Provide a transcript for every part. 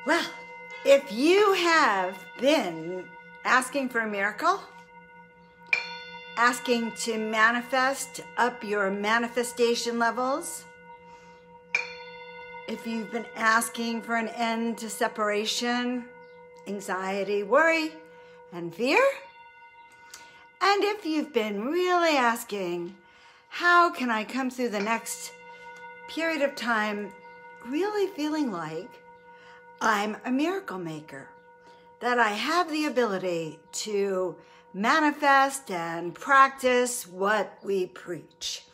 Well, if you have been asking for a miracle, asking to manifest up your manifestation levels, if you've been asking for an end to separation, anxiety, worry, and fear, and if you've been really asking, how can I come through the next period of time really feeling like I'm a miracle maker, that I have the ability to manifest and practice what we preach.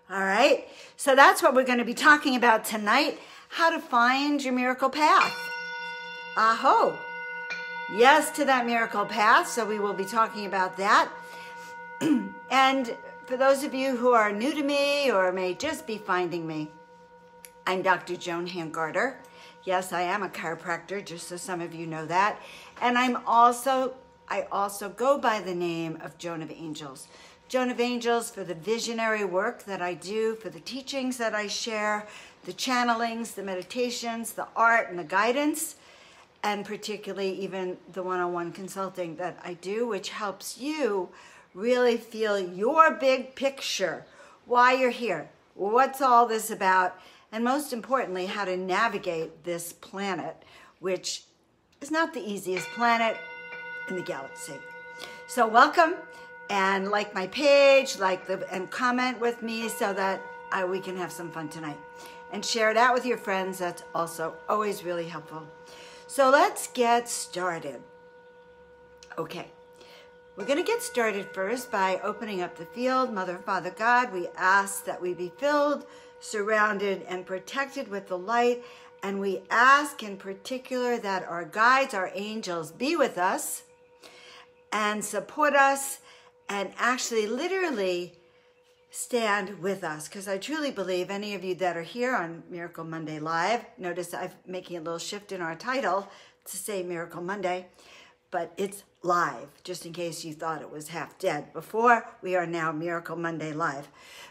All right, so that's what we're going to be talking about tonight, how to find your miracle path. Aho, yes to that miracle path, so we will be talking about that. And for those of you who are new to me or may just be finding me, I'm Dr. Joan Hangarter. Yes, I am a chiropractor, just so some of you know that. And I also go by the name of Joan of Angels. Joan of Angels for the visionary work that I do, for the teachings that I share, the channelings, the meditations, the art, and the guidance, and particularly even the one-on-one consulting that I do, which helps you really feel your big picture, why you're here, what's all this about, and most importantly, how to navigate this planet, which is not the easiest planet in the galaxy. So welcome, and like my page, and comment with me so that we can have some fun tonight. And share it out with your friends. That's also always really helpful. So let's get started. Okay, we're going to get started first by opening up the field. Mother, Father, God, we ask that we be filled, surrounded, and protected with the light. And we ask in particular that our guides, our angels, be with us and support us and actually literally stand with us. Because I truly believe any of you that are here on Miracle Monday Live, notice I'm making a little shift in our title to say Miracle Monday, but it's live, just in case you thought it was half dead before. We are now Miracle Monday Live.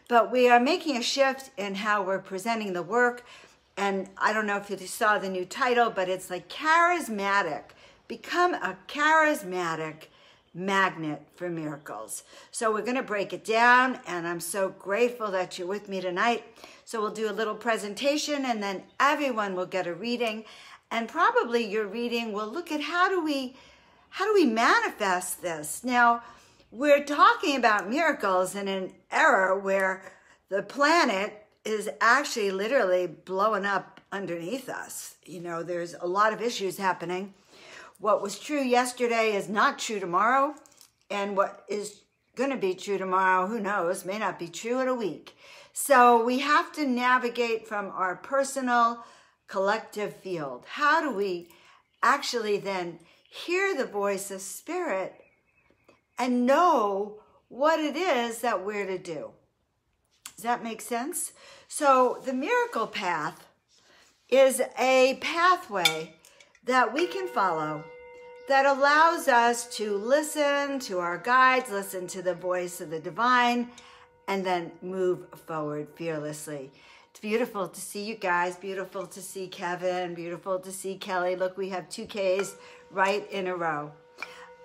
But we are making a shift in how we're presenting the work. And I don't know if you saw the new title, but it's like charismatic. Become a charismatic magnet for miracles. So we're going to break it down, and I'm so grateful that you're with me tonight. So we'll do a little presentation, and then everyone will get a reading. And probably your reading will look at how do we manifest this? Now, we're talking about miracles in an era where the planet is actually literally blowing up underneath us. You know, there's a lot of issues happening. What was true yesterday is not true tomorrow. And what is going to be true tomorrow, who knows, may not be true in a week. So we have to navigate from our personal collective field. How do we actually then hear the voice of spirit and know what it is that we're to do? Does that make sense? So the miracle path is a pathway that we can follow that allows us to listen to our guides, listen to the voice of the divine, and then move forward fearlessly. It's beautiful to see you guys, beautiful to see Kevin, beautiful to see Kelly. Look, we have 2 Ks right in a row.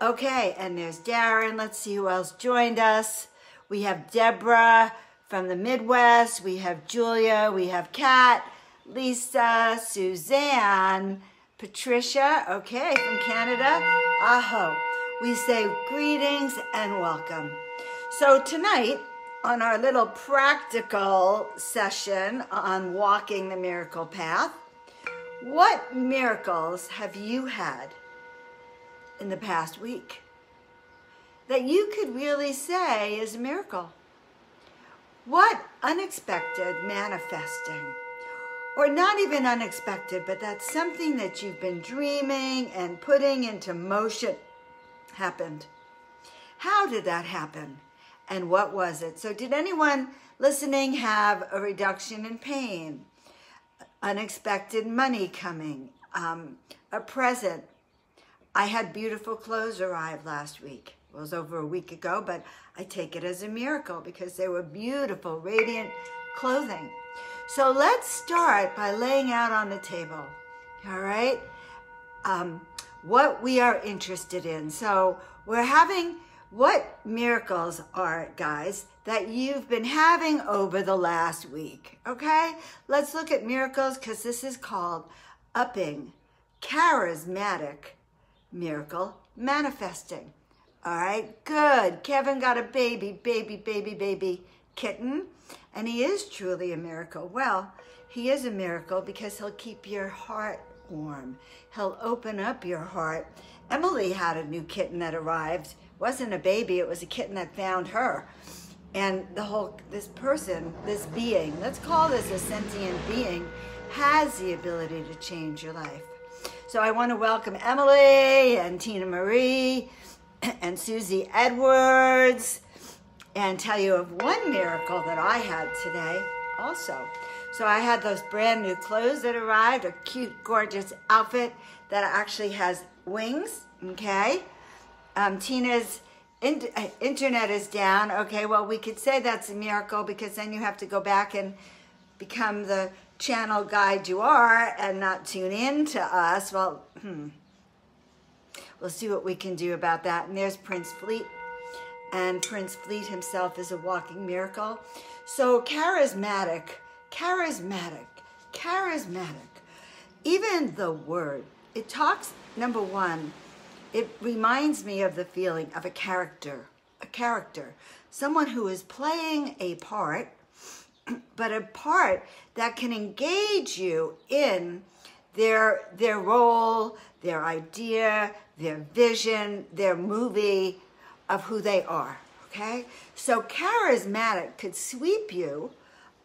Okay, and there's Darren. Let's see who else joined us. We have Deborah from the Midwest. We have Julia. We have Kat, Lisa, Suzanne, Patricia, okay, from Canada. Aho. We say greetings and welcome. So tonight, on our little practical session on walking the miracle path, what miracles have you had in the past week that you could really say is a miracle? What unexpected manifesting, or not even unexpected, but that's something that you've been dreaming and putting into motion happened? How did that happen? And what was it? So did anyone listening have a reduction in pain, unexpected money coming, a present? I had beautiful clothes arrive last week. It was over a week ago, but I take it as a miracle because they were beautiful, radiant clothing. So let's start by laying out on the table, all right? what we are interested in. So we're having what miracles are, guys, that you've been having over the last week, okay? Let's look at miracles because this is called upping charismatic miracle manifesting. All right, good. Kevin got a baby kitten, and he is truly a miracle. Well, he is a miracle because he'll keep your heart warm. He'll open up your heart. Emily had a new kitten that arrived. It wasn't a baby, it was a kitten that found her. And this person, this being, let's call this a sentient being, has the ability to change your life. So I want to welcome Emily and Tina Marie and Susie Edwards and tell you of one miracle that I had today also. So I had those brand new clothes that arrived, a cute, gorgeous outfit that actually has wings, okay? Tina's internet is down. Okay, well, we could say that's a miracle because then you have to go back and become the channel guide you are and not tune in to us. Well, we'll see what we can do about that. And there's Prince Fleet. And Prince Fleet himself is a walking miracle. So charismatic. Even the word, it talks, number one, it reminds me of the feeling of a character, someone who is playing a part, but a part that can engage you in their role, their idea, their vision, their movie of who they are, okay? So charismatic could sweep you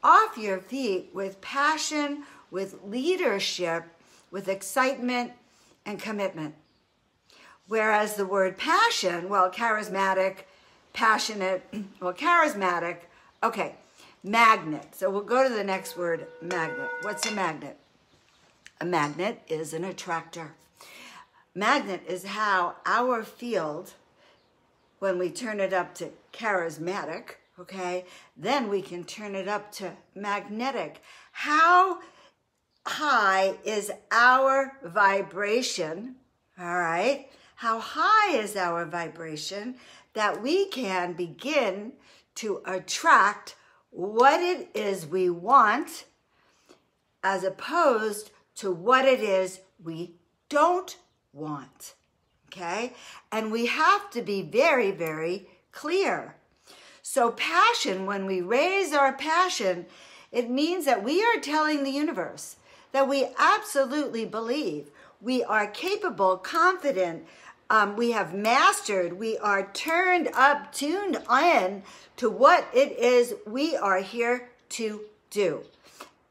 off your feet with passion, with leadership, with excitement and commitment. Whereas the word passion, well, charismatic, passionate, well, charismatic, okay, magnet. So we'll go to the next word, magnet. What's a magnet? A magnet is an attractor. Magnet is how our field, when we turn it up to charismatic, okay, then we can turn it up to magnetic. How high is our vibration, all right? How high is our vibration that we can begin to attract what it is we want as opposed to what it is we don't want, okay? And we have to be very, very clear. So passion, when we raise our passion, it means that we are telling the universe that we absolutely believe we are capable, confident, we have mastered, we are turned up, tuned in to what it is we are here to do.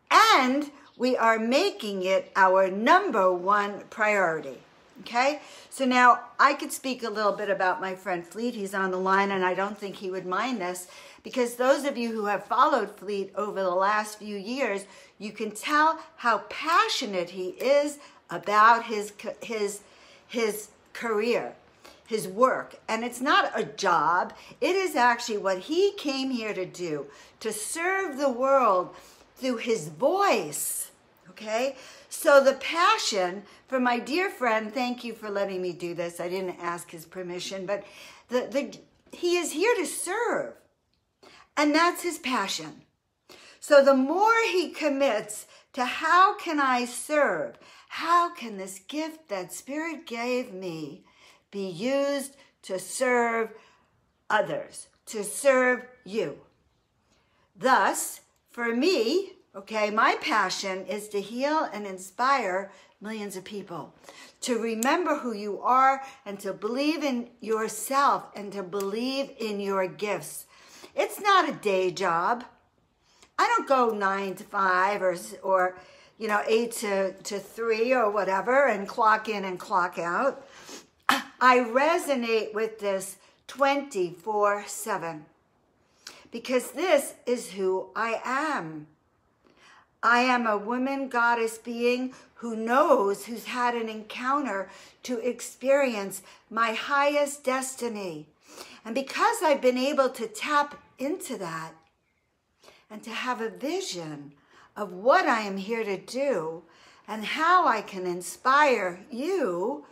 And we are making it our number one priority, okay? So now I could speak a little bit about my friend Fleet. He's on the line and I don't think he would mind this because those of you who have followed Fleet over the last few years, you can tell how passionate he is about his career, his work. And it's not a job. It is actually what he came here to do, to serve the world through his voice, okay? So the passion for my dear friend, thank you for letting me do this. I didn't ask his permission, but he is here to serve. And that's his passion. So the more he commits to how can I serve? How can this gift that Spirit gave me be used to serve others, to serve you? Thus, for me, okay, my passion is to heal and inspire millions of people, to remember who you are and to believe in yourself and to believe in your gifts. It's not a day job. I don't go 9 to 5 or 8 to 3 or whatever and clock in and clock out. I resonate with this 24/7 because this is who I am. I am a woman goddess being who knows, who's had an encounter to experience my highest destiny. And because I've been able to tap into that and to have a vision of what I am here to do and how I can inspire you,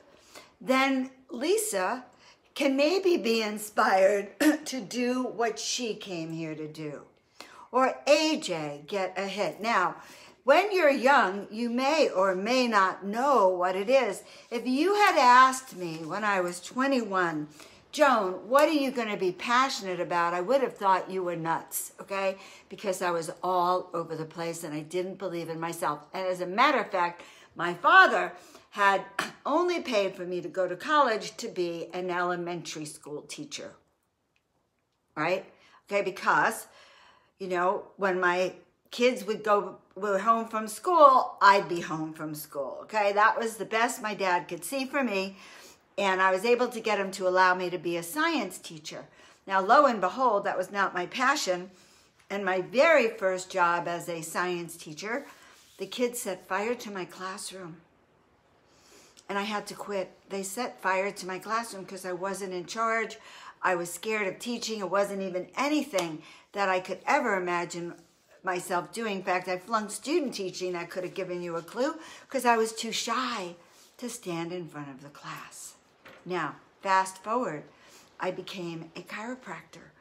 then Lisa can maybe be inspired to do what she came here to do. Or AJ get a hit. Now, when you're young, you may or may not know what it is. If you had asked me when I was 21, Joan, what are you going to be passionate about? I would have thought you were nuts, okay? Because I was all over the place and I didn't believe in myself. And as a matter of fact, my father had only paid for me to go to college to be an elementary school teacher, right? Okay, because, you know, when my kids were home from school, I'd be home from school, okay? That was the best my dad could see for me, and I was able to get him to allow me to be a science teacher. Now, lo and behold, that was not my passion, and my very first job as a science teacher, the kids set fire to my classroom, and I had to quit. They set fire to my classroom because I wasn't in charge. I was scared of teaching. It wasn't even anything that I could ever imagine myself doing. In fact, I flunked student teaching. That could have given you a clue because I was too shy to stand in front of the class. Now, fast forward, I became a chiropractor,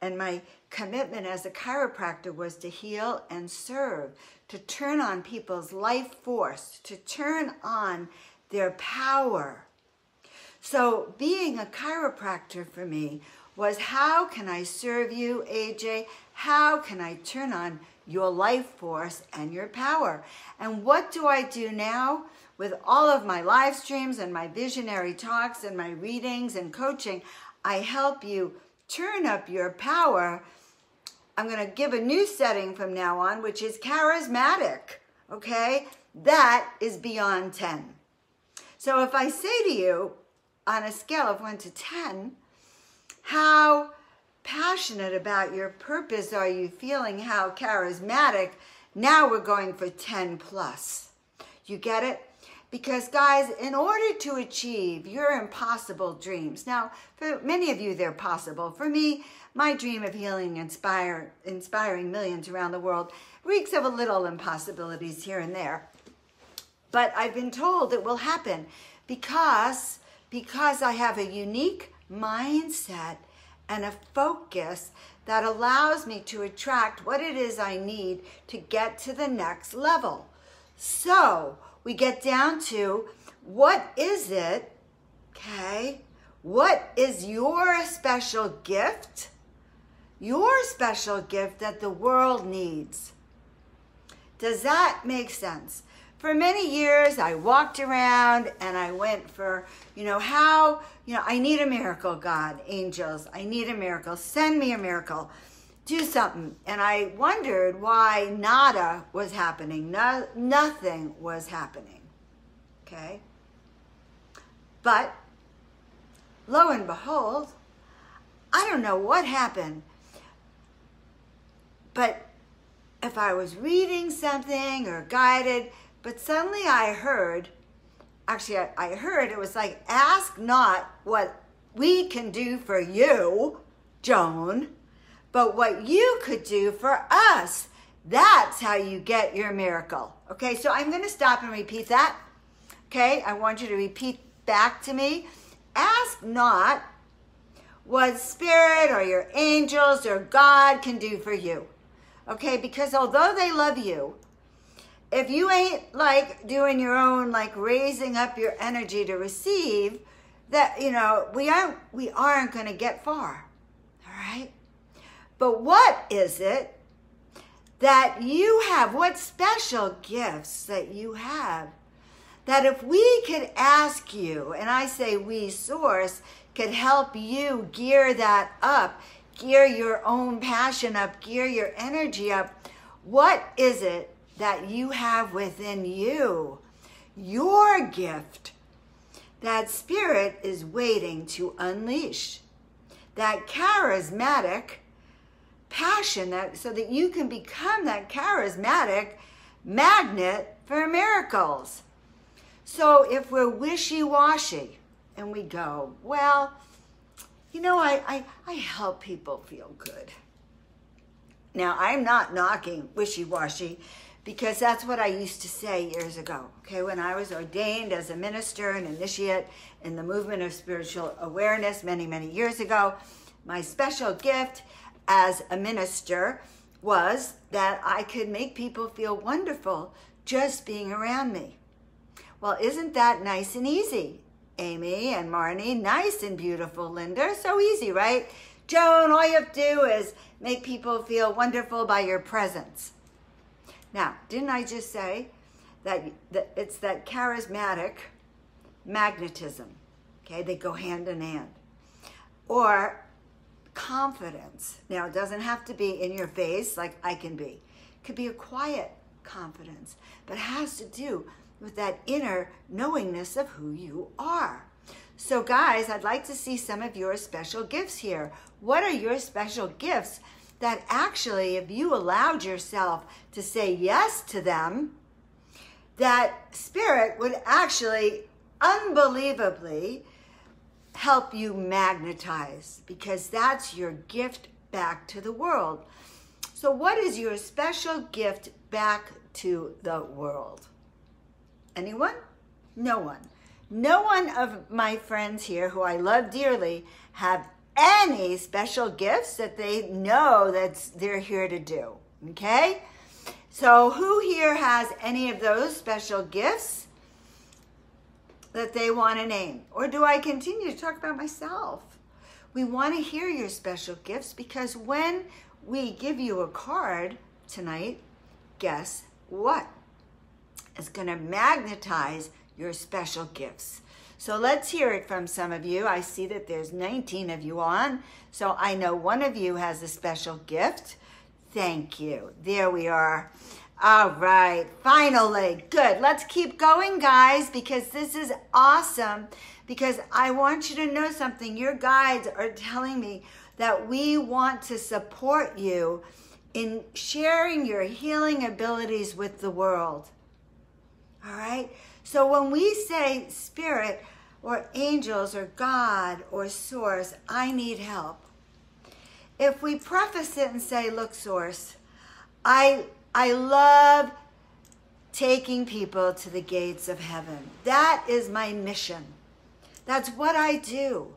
and my commitment as a chiropractor was to heal and serve, to turn on people's life force, to turn on their power. So being a chiropractor for me was, how can I serve you, AJ? How can I turn on your life force and your power? And what do I do now with all of my live streams and my visionary talks and my readings and coaching? I help you turn up your power. I'm going to give a new setting from now on, which is charismatic, okay? That is beyond 10. So if I say to you, on a scale of 1 to 10, how passionate about your purpose are you feeling? How charismatic? Now we're going for 10 plus. You get it? Because guys, in order to achieve your impossible dreams, now for many of you they're possible. For me, my dream of healing, inspiring millions around the world reeks of a little impossibilities here and there. But I've been told it will happen because I have a unique mindset and a focus that allows me to attract what it is I need to get to the next level. So we get down to, what is it, okay? What is your special gift? Your special gift that the world needs. Does that make sense? For many years, I walked around and I went for, I need a miracle, God, angels. I need a miracle. Send me a miracle. Do something. And I wondered why nada was happening. Nothing was happening. Okay? But, lo and behold, I don't know what happened. But if I was reading something or guided, but suddenly I heard it was like, ask not what we can do for you, Joan, but what you could do for us. That's how you get your miracle. Okay, so I'm going to stop and repeat that. Okay, I want you to repeat back to me. Ask not what spirit or your angels or God can do for you. Okay, because although they love you, if you ain't like doing your own, like raising up your energy to receive, that, we aren't going to get far. All right. But what is it that you have? What special gifts that you have that if we could ask you, and I say we, Source, could help you gear that up, gear your own passion up, gear your energy up. What is it that you have within you, your gift, that spirit is waiting to unleash? That charismatic passion, so that you can become that charismatic magnet for miracles. So if we're wishy-washy and we go, well, I help people feel good. Now, I'm not knocking wishy-washy, because that's what I used to say years ago, okay? When I was ordained as a minister and initiate in the movement of spiritual awareness many, many years ago, my special gift as a minister was that I could make people feel wonderful just being around me. Well, isn't that nice and easy? Amy and Marnie, nice and beautiful. Linda, so easy, right? Joan, all you have to do is make people feel wonderful by your presence. Now, didn't I just say that it's that charismatic magnetism, okay? They go hand in hand. Or confidence. Now, it doesn't have to be in your face like I can be. It could be a quiet confidence, but it has to do with that inner knowingness of who you are. So guys, I'd like to see some of your special gifts here. What are your special gifts that actually, if you allowed yourself to say yes to them, that spirit would actually unbelievably help you magnetize, because that's your gift back to the world. So what is your special gift back to the world? Anyone? No one. No one of my friends here who I love dearly have any special gifts that they know that they're here to do, okay? So who here has any of those special gifts that they want to name? Or do I continue to talk about myself? We want to hear your special gifts, because when we give you a card tonight, guess what? It's going to magnetize your special gifts. So let's hear it from some of you. I see that there's 19 of you on, so I know one of you has a special gift. Thank you. There we are. All right, finally. Good. Let's keep going, guys, because this is awesome, because I want you to know something. Your guides are telling me that we want to support you in sharing your healing abilities with the world. All right? So when we say spirit or angels or God or source, I need help. If we preface it and say, look, source, I love taking people to the gates of heaven. That is my mission. That's what I do.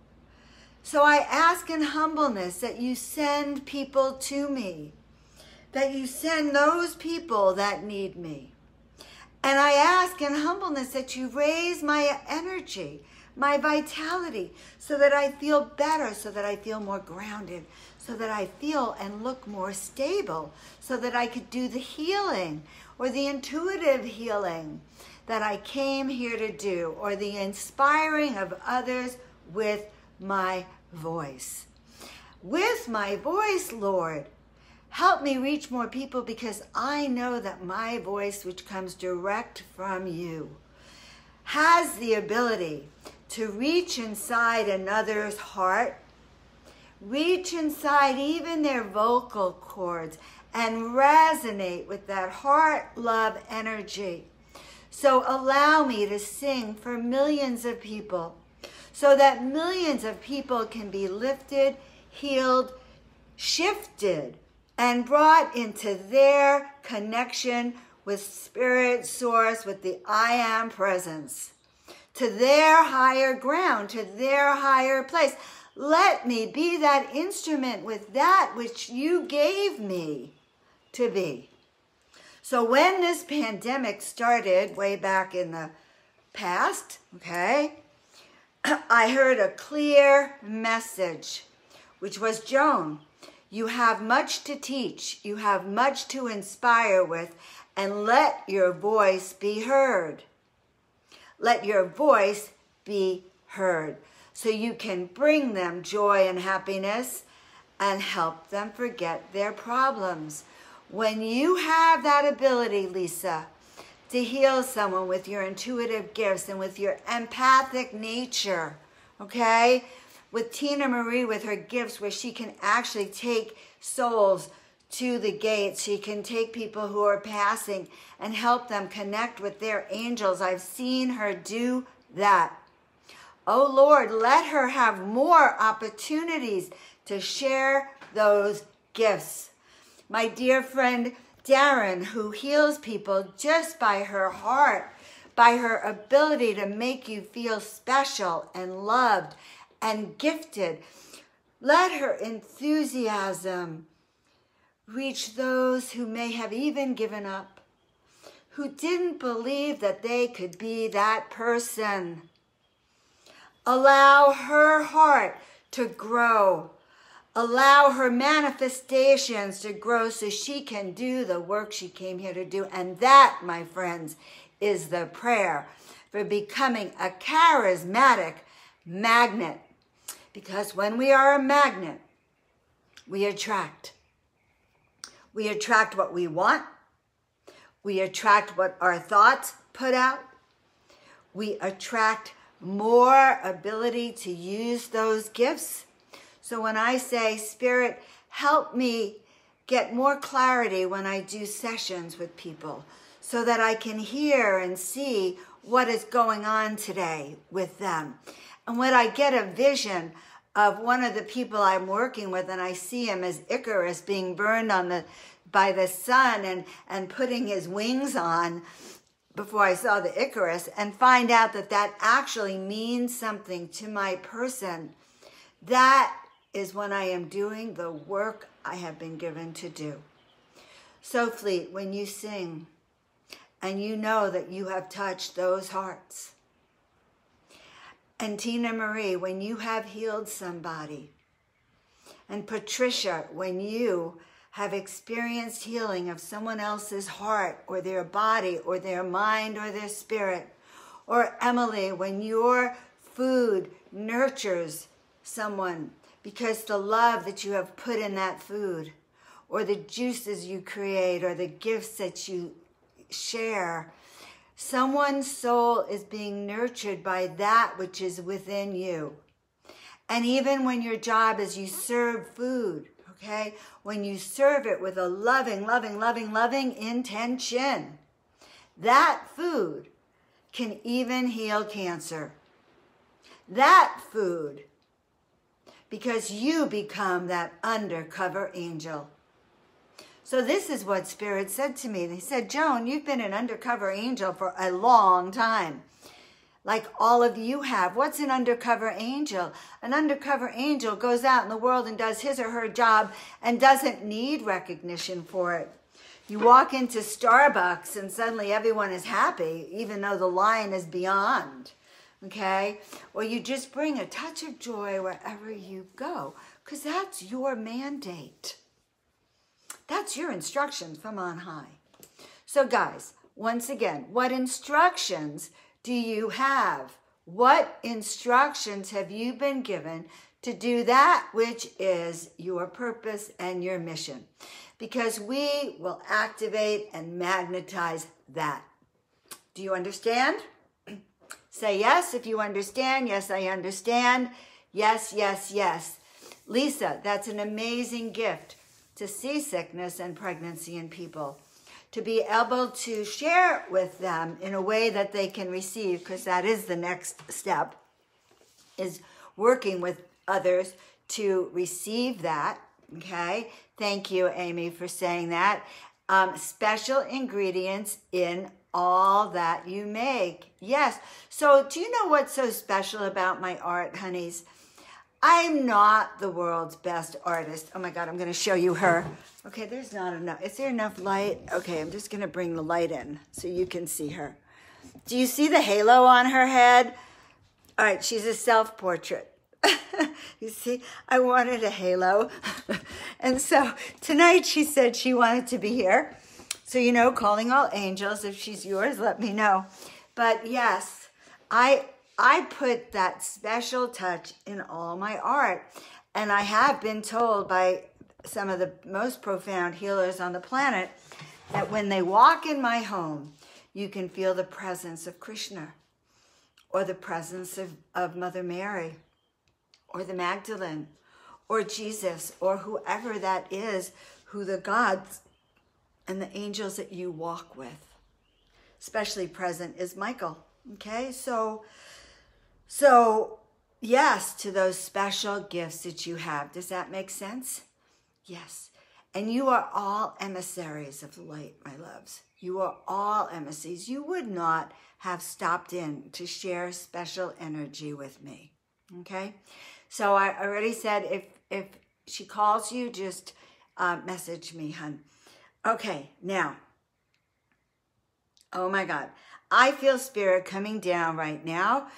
So I ask in humbleness that you send people to me, that you send those people that need me. And I ask in humbleness that you raise my energy, my vitality, so that I feel better, so that I feel more grounded, so that I feel and look more stable, so that I could do the healing or the intuitive healing that I came here to do, or the inspiring of others with my voice. With my voice, Lord, help me reach more people, because I know that my voice, which comes direct from you, has the ability to reach inside another's heart, reach inside even their vocal cords, and resonate with that heart love energy. So allow me to sing for millions of people, so that millions of people can be lifted, healed, shifted, and brought into their connection with spirit source, with the I am presence, to their higher ground, to their higher place. Let me be that instrument with that which you gave me to be. So when this pandemic started way back in the past, okay, I heard a clear message, which was, Joan, you have much to teach, you have much to inspire with, and let your voice be heard. Let your voice be heard, so you can bring them joy and happiness and help them forget their problems. When you have that ability, Lisa, to heal someone with your intuitive gifts and with your empathic nature, okay? With Tina Marie, with her gifts, where she can actually take souls to the gates. She can take people who are passing and help them connect with their angels. I've seen her do that. Oh Lord, let her have more opportunities to share those gifts. My dear friend Darren, who heals people just by her heart, by her ability to make you feel special and loved and gifted. Let her enthusiasm reach those who may have even given up, who didn't believe that they could be that person. Allow her heart to grow. Allow her manifestations to grow so she can do the work she came here to do. And that, my friends, is the prayer for becoming a charismatic magnet. Because when we are a magnet, we attract. We attract what we want. We attract what our thoughts put out. We attract more ability to use those gifts. So when I say, Spirit, help me get more clarity when I do sessions with people so that I can hear and see what is going on today with them. And when I get a vision of one of the people I'm working with and I see him as Icarus being burned by the sun and putting his wings on before I saw the Icarus, and find out that that actually means something to my person, that is when I am doing the work I have been given to do. So Fleet, when you sing and you know that you have touched those hearts, and Tina Marie, when you have healed somebody, and Patricia, when you have experienced healing of someone else's heart or their body or their mind or their spirit, or Emily, when your food nurtures someone because the love that you have put in that food, or the juices you create, or the gifts that you share, someone's soul is being nurtured by that which is within you. And even when your job is you serve food, okay, when you serve it with a loving, loving, loving, loving intention, that food can even heal cancer. That food, because you become that undercover angel. So this is what Spirit said to me. They said, Joan, you've been an undercover angel for a long time, like all of you have. What's an undercover angel? An undercover angel goes out in the world and does his or her job and doesn't need recognition for it. You walk into Starbucks and suddenly everyone is happy, even though the line is beyond. Okay? Or you just bring a touch of joy wherever you go, because that's your mandate. That's your instructions from on high. So guys, once again, what instructions do you have? What instructions have you been given to do that which is your purpose and your mission? Because we will activate and magnetize that. Do you understand? Say yes if you understand. Yes, I understand. Yes, yes, yes. Lisa, that's an amazing gift to seasickness and pregnancy in people. To be able to share with them in a way that they can receive, because that is the next step, is working with others to receive that, okay? Thank you, Amy, for saying that. Special ingredients in all that you make. Yes. So do you know what's so special about my art, honeys? I'm not the world's best artist. Oh my God, I'm going to show you her. Okay, there's not enough. Is there enough light? Okay, I'm just going to bring the light in so you can see her. Do you see the halo on her head? All right, she's a self-portrait. You see, I wanted a halo. And so tonight she said she wanted to be here. So, you know, calling all angels, if she's yours, let me know. But yes, I put that special touch in all my art. And I have been told by some of the most profound healers on the planet that when they walk in my home, you can feel the presence of Krishna, or the presence of Mother Mary, or the Magdalene, or Jesus, or whoever that is, who the gods and the angels that you walk with. Especially present is Michael. Okay, so yes, to those special gifts that you have. Does that make sense? Yes. And you are all emissaries of light, my loves. You are all emissaries. You would not have stopped in to share special energy with me, okay? So I already said if she calls you, just message me, hun. Okay, now, oh my God, I feel spirit coming down right now.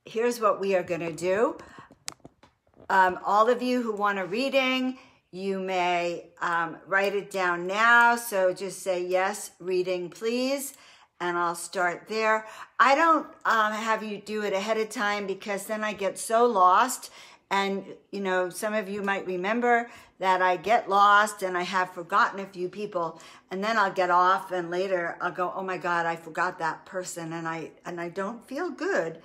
Here's what we are going to do. All of you who want a reading, you may write it down now. So just say, yes, reading, please. And I'll start there. I don't have you do it ahead of time because then I get so lost. And, you know, some of you might remember that I get lost and I have forgotten a few people. And then I'll get off and later I'll go, oh my God, I forgot that person. And I don't feel good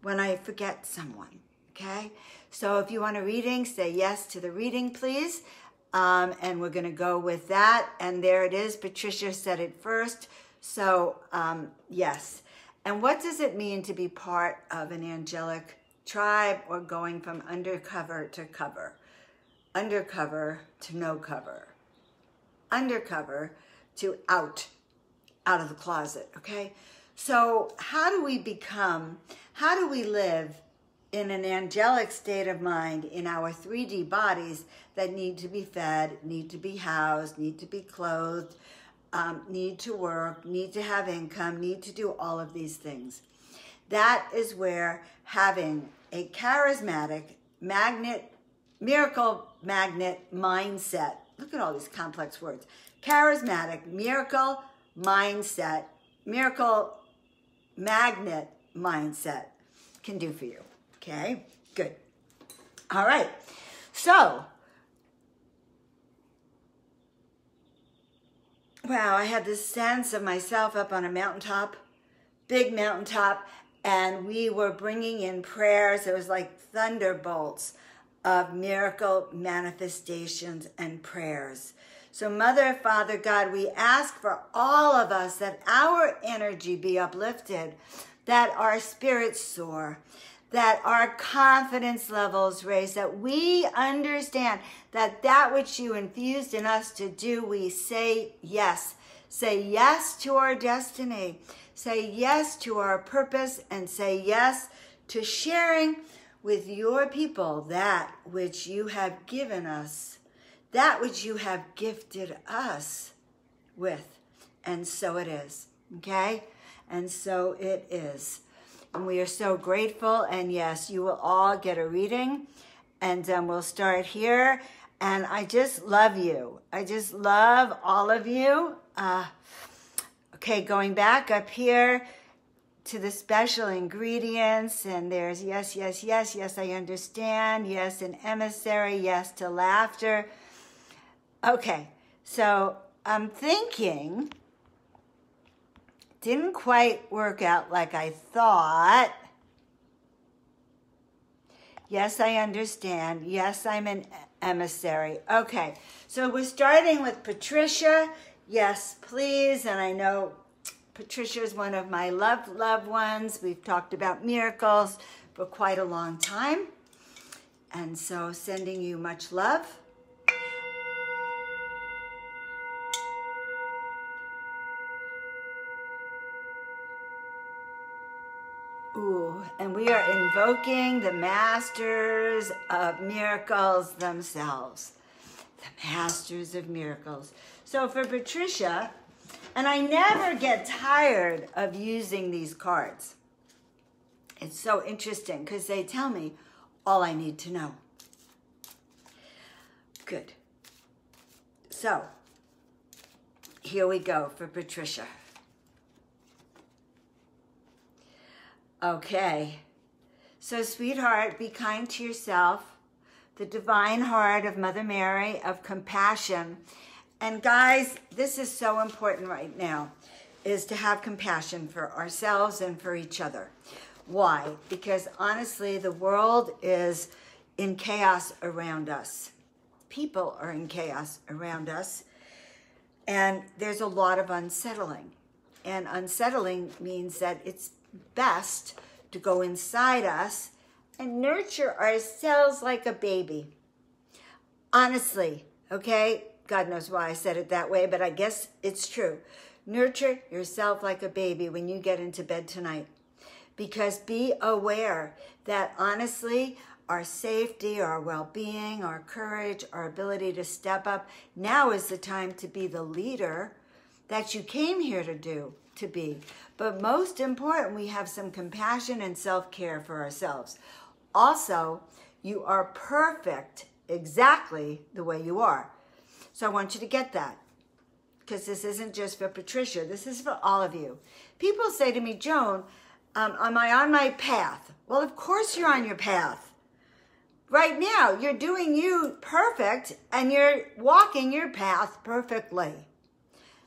when I forget someone, okay? So if you want a reading, say yes to the reading, please. And we're going to go with that. And there it is. Patricia said it first. So, yes. And what does it mean to be part of an angelic tribe or going from undercover to cover? Undercover to no cover. Undercover to out of the closet, okay? So how do we live in an angelic state of mind in our 3D bodies that need to be fed, need to be housed, need to be clothed, need to work, need to have income, need to do all of these things? That is where having a charismatic magnet, miracle magnet mindset, look at all these complex words, charismatic, miracle mindset, miracle magnet mindset can do for you. Okay, good. All right, so, wow, I had this sense of myself up on a mountaintop, big mountaintop, and we were bringing in prayers. It was like thunderbolts of miracle manifestations and prayers. So Mother, Father, God, we ask for all of us that our energy be uplifted, that our spirits soar, that our confidence levels raise, that we understand that that which you infused in us to do, we say yes. Say yes to our destiny. Say yes to our purpose, and say yes to sharing with your people that which you have given us, that which you have gifted us with. And so it is, okay? And so it is. And we are so grateful. And yes, you will all get a reading. And we'll start here. And I just love you. I just love all of you. Okay, going back up here to the special ingredients. And there's yes, yes, yes, yes, I understand. Yes, an emissary. Yes to laughter. Okay, so I'm thinking, didn't quite work out like I thought. Yes, I understand. Yes, I'm an emissary. Okay, so we're starting with Patricia. Yes, please. And I know Patricia is one of my loved ones. We've talked about miracles for quite a long time. And so sending you much love. Ooh, and we are invoking the masters of miracles themselves. The masters of miracles. So for Patricia, and I never get tired of using these cards. It's so interesting because they tell me all I need to know. Good. So here we go for Patricia. Okay, so sweetheart, be kind to yourself. The divine heart of Mother Mary, of compassion. And guys, this is so important right now, is to have compassion for ourselves and for each other. Why? Because honestly, the world is in chaos around us. People are in chaos around us. And there's a lot of unsettling. And unsettling means that it's best to go inside us and nurture ourselves like a baby. Honestly, okay? God knows why I said it that way, but I guess it's true. Nurture yourself like a baby when you get into bed tonight. Because be aware that honestly, our safety, our well-being, our courage, our ability to step up, now is the time to be the leader that you came here to be. But most important, we have some compassion and self-care for ourselves. Also, you are perfect exactly the way you are. So I want you to get that, because this isn't just for Patricia. This is for all of you. People say to me, Joan, am I on my path? Well, of course you're on your path. Right now, you're doing you perfect, and you're walking your path perfectly.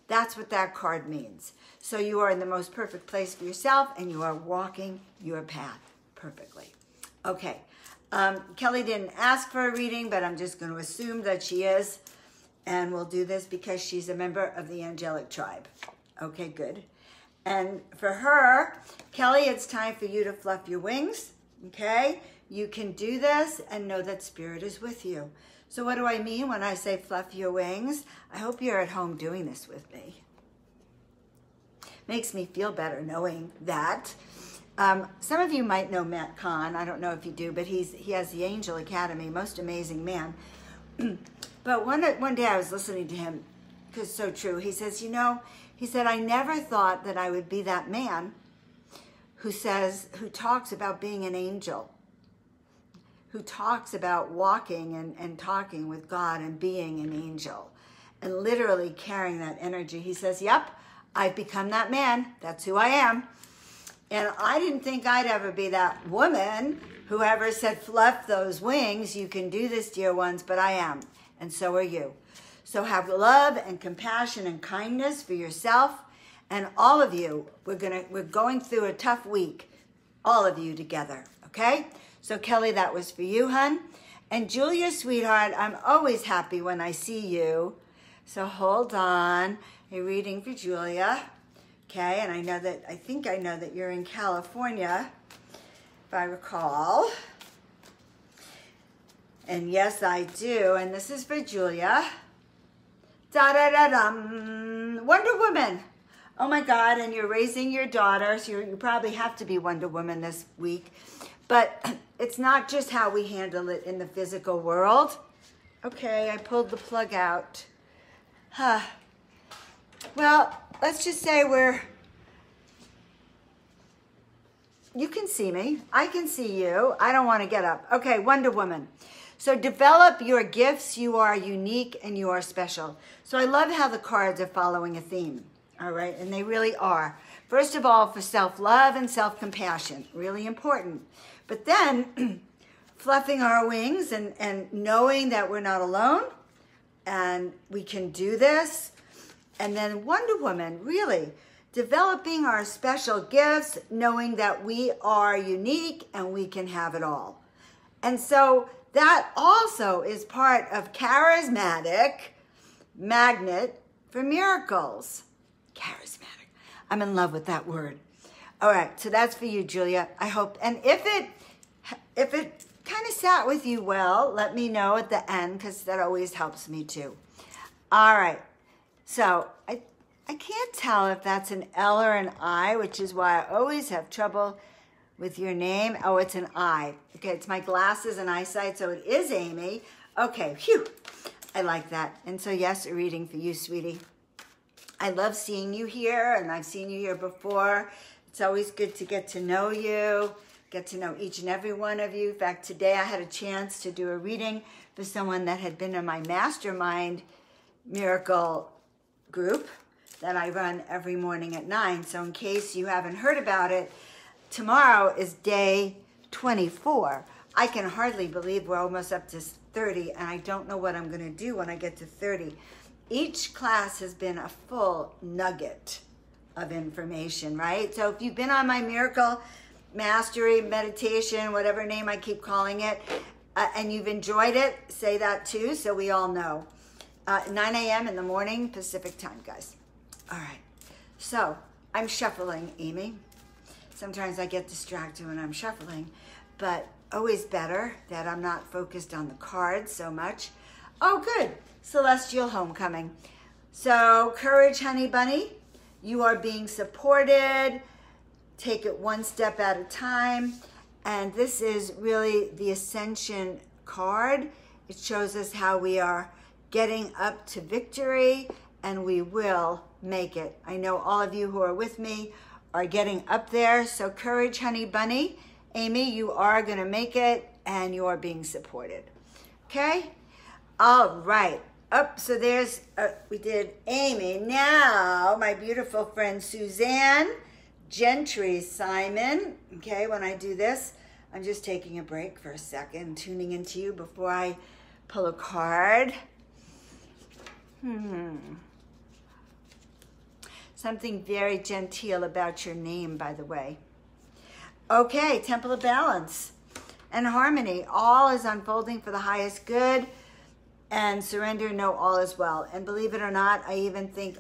That's what that card means. So you are in the most perfect place for yourself, and you are walking your path perfectly. Okay, Kelly didn't ask for a reading, but I'm just going to assume that she is. And we'll do this because she's a member of the Angelic tribe. Okay, good. And for her, Kelly, it's time for you to fluff your wings, okay? You can do this and know that Spirit is with you. So what do I mean when I say fluff your wings? I hope you're at home doing this with me. Makes me feel better knowing that. Some of you might know Matt Kahn. I don't know if you do, but he has the Angel Academy, most amazing man. But one day I was listening to him, because it's so true. He says, you know, he said, I never thought that I would be that man who talks about being an angel, who talks about walking and talking with God and being an angel and literally carrying that energy. He says, yep, I've become that man. That's who I am. And I didn't think I'd ever be that woman who ever said, fluff those wings. You can do this, dear ones, but I am. And so are you. So have love and compassion and kindness for yourself and all of you. We're going through a tough week, all of you together, okay? So Kelly, that was for you, hun. And Julia, sweetheart, I'm always happy when I see you. So hold on, a reading for Julia, okay? And I think I know that you're in California, if I recall. And yes, I do. And this is for Julia. Da-da-da-dum. Wonder Woman. Oh, my God. And you're raising your daughter, so you probably have to be Wonder Woman this week. But it's not just how we handle it in the physical world. Okay, I pulled the plug out. Huh. Well, let's just say you can see me. I can see you. I don't want to get up. Okay, Wonder Woman. So develop your gifts. You are unique and you are special. So I love how the cards are following a theme. All right, and they really are. First of all, for self-love and self-compassion, really important. But then fluffing our wings and knowing that we're not alone and we can do this. And then Wonder Woman, really developing our special gifts, knowing that we are unique and we can have it all. And so that also is part of Charasmatic Magnet for miracles. Charismatic. I'm in love with that word. All right, so that's for you, Julia. I hope, and if it kind of sat with you well, let me know at the end, because that always helps me too. All right, so I can't tell if that's an L or an I, which is why I always have trouble with your name. Oh, it's an I. Okay, it's my glasses and eyesight, so it is Amy. Okay, phew. I like that. And so yes, a reading for you, sweetie. I love seeing you here, and I've seen you here before. It's always good to get to know you, get to know each and every one of you. In fact, today I had a chance to do a reading for someone that had been in my mastermind miracle group that I run every morning at 9. So in case you haven't heard about it, tomorrow is day 24. I can hardly believe we're almost up to 30, and I don't know what I'm going to do when I get to 30. Each class has been a full nugget of information, right? So if you've been on my Miracle Mastery meditation, whatever name I keep calling it, and you've enjoyed it, say that too, so we all know. 9 a.m. in the morning, Pacific time, guys. All right, so I'm shuffling, Amy. Sometimes I get distracted when I'm shuffling, but always better that I'm not focused on the cards so much. Oh, good. celestial homecoming. So courage, honey bunny. You are being supported. Take it one step at a time. And this is really the Ascension card. It shows us how we are getting up to victory, and we will make it. I know all of you who are with me are getting up there. So courage, honey bunny. Amy, you are going to make it, and you are being supported. Okay? All right. So there's, we did Amy. Now, my beautiful friend Suzanne, Gentry, Simon. Okay, when I do this, I'm just taking a break for a second, tuning into you before I pull a card. Something very genteel about your name, by the way. Okay, Temple of Balance and Harmony. All is unfolding for the highest good. And surrender, know all is well. And believe it or not, I even think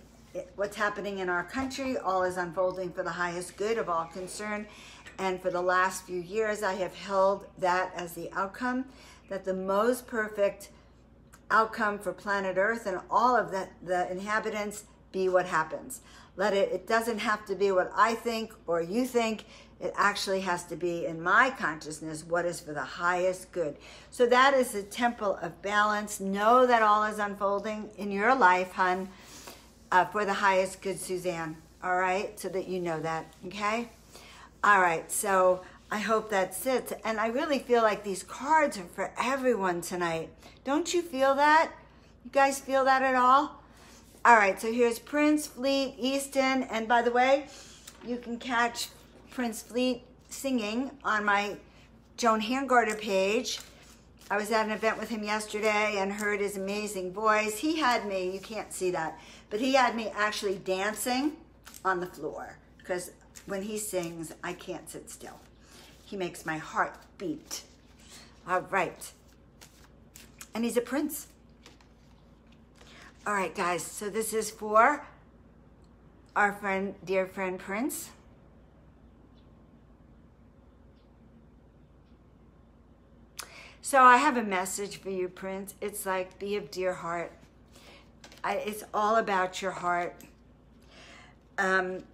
what's happening in our country, all is unfolding for the highest good of all concerned. And for the last few years, I have held that as the outcome, that the most perfect outcome for planet Earth and all of the inhabitants be what happens. It doesn't have to be what I think or you think. It actually has to be in my consciousness what is for the highest good. So that is the Temple of Balance. Know that all is unfolding in your life, hon, for the highest good, Suzanne. All right? So that you know that, okay? All right, so I hope that's it. And I really feel like these cards are for everyone tonight. Don't you feel that? You guys feel that at all? All right, so here's Prince, Fleet, Easton. And by the way, you can catch Prince Fleet singing on my Joan Hangarter page. I was at an event with him yesterday and heard his amazing voice. He had me, you can't see that, but he had me actually dancing on the floor because when he sings, I can't sit still. He makes my heart beat. All right. And he's a prince. All right, guys, so this is for our friend, dear friend, Prince. So I have a message for you, Prince. It's like, be of dear heart. It's all about your heart. And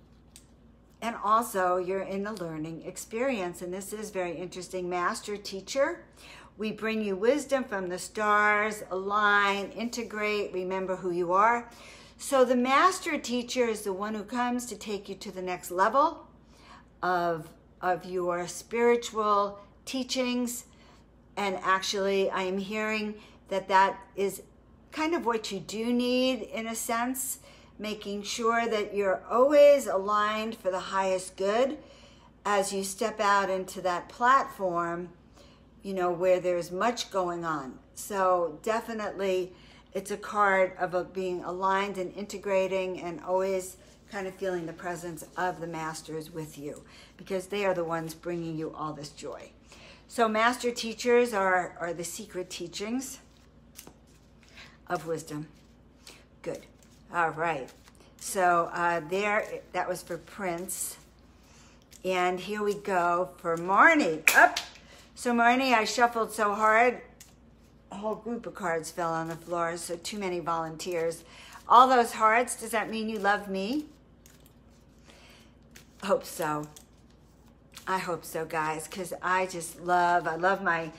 also, you're in a learning experience. And this is very interesting. Master teacher. We bring you wisdom from the stars. Align, integrate, remember who you are. So the master teacher is the one who comes to take you to the next level of your spiritual teachings. And actually, I am hearing that is kind of what you do need in a sense, making sure that you're always aligned for the highest good as you step out into that platform, you know, where there's much going on. So definitely it's a card of being aligned and integrating and always kind of feeling the presence of the masters with you because they are the ones bringing you all this joy. So master teachers are the secret teachings of wisdom. Good. All right. So that was for Prince. And here we go for Marnie. Up. So Marnie, I shuffled so hard, a whole group of cards fell on the floor, so too many volunteers. All those hearts, does that mean you love me? Hope so. I hope so, guys, because I love my,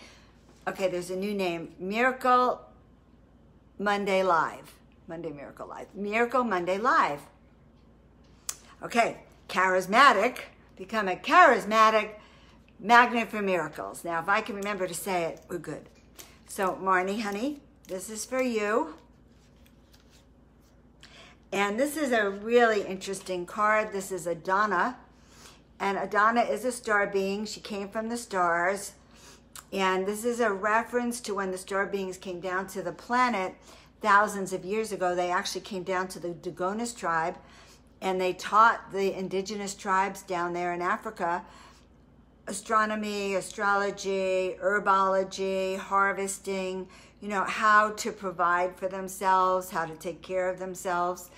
okay, there's a new name, Miracle Monday Live. Monday Miracle Live. Miracle Monday Live. Okay, charismatic, become a charismatic magnet for miracles. Now, if I can remember to say it, we're good. So, Marnie, honey, this is for you. And this is a really interesting card. This is Adana. And Adana is a star being. She came from the stars. And this is a reference to when the star beings came down to the planet thousands of years ago. They actually came down to the Dogonis tribe. And they taught the indigenous tribes down there in Africa astronomy, astrology, herbology, harvesting, you know, how to provide for themselves, how to take care of themselves,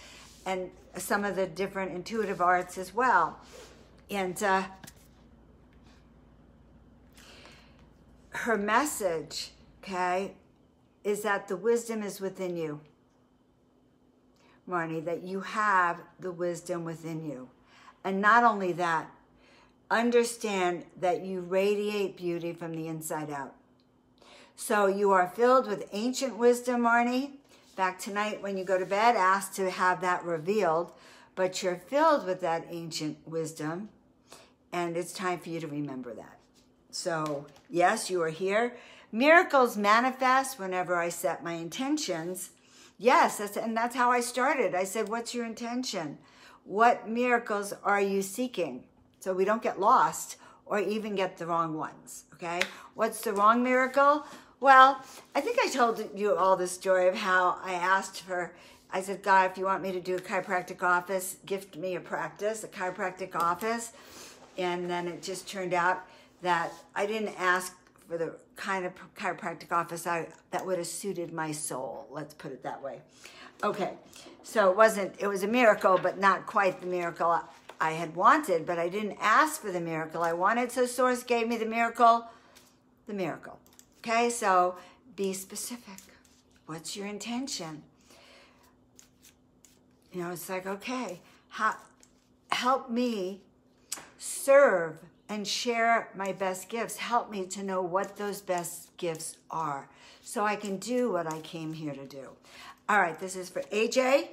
and some of the different intuitive arts as well. And her message, okay, is that the wisdom is within you. Marnie, that you have the wisdom within you. And not only that, understand that you radiate beauty from the inside out. So you are filled with ancient wisdom, Marnie. In fact, tonight when you go to bed, ask to have that revealed. But you're filled with that ancient wisdom, and it's time for you to remember that. So, yes, you are here. Miracles manifest whenever I set my intentions. Yes, that's how I started. I said, what's your intention? What miracles are you seeking? So we don't get lost or even get the wrong ones, okay? What's the wrong miracle? Well, I think I told you all the story of how I asked for, I said, God, if you want me to do a chiropractic office, gift me a practice, a chiropractic office. And then it just turned out that I didn't ask for the kind of chiropractic office that would have suited my soul. Let's put it that way. Okay, so it was a miracle, but not quite the miracle I had wanted, but I didn't ask for the miracle I wanted, so Source gave me the miracle. Okay, so be specific. What's your intention? You know, it's like, okay, help me serve and share my best gifts. Help me to know what those best gifts are so I can do what I came here to do. All right, this is for AJ.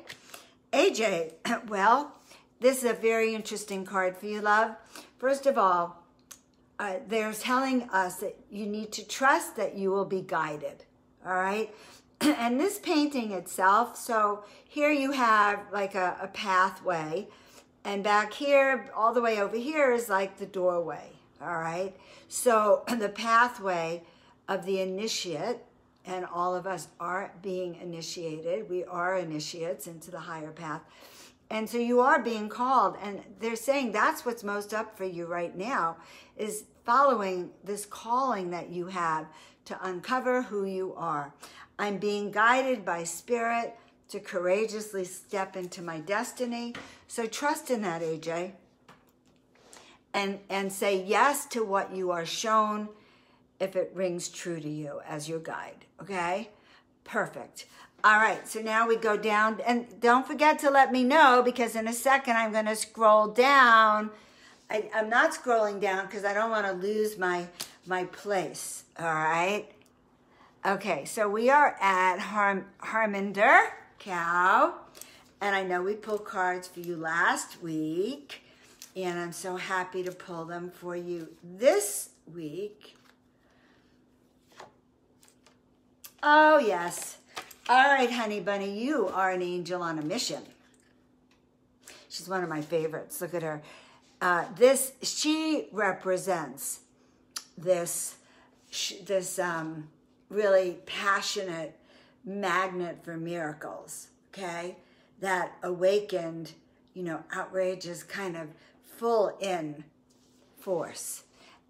AJ, well, this is a very interesting card for you, love. First of all, they're telling us that you need to trust that you will be guided, all right? And this painting itself, so here you have like a pathway, and back here, all the way over here is like the doorway, all right? So the pathway of the initiate, and all of us are being initiated. We are initiates into the higher path. And so you are being called, and they're saying that's what's most up for you right now, is following this calling that you have to uncover who you are. I'm being guided by spirit to courageously step into my destiny. So trust in that, AJ. And say yes to what you are shown if it rings true to you as your guide, okay? Perfect. All right, so now we go down, and don't forget to let me know, because in a second I'm going to scroll down. I'm not scrolling down because I don't want to lose my place, all right? Okay, so we are at Harminder Cow, and I know we pulled cards for you last week, and I'm so happy to pull them for you this week. Oh, yes. All right, honey bunny, you are an angel on a mission. She's one of my favorites. Look at her. She represents this really passionate magnet for miracles, okay? That awakened, outrageous kind of full in force.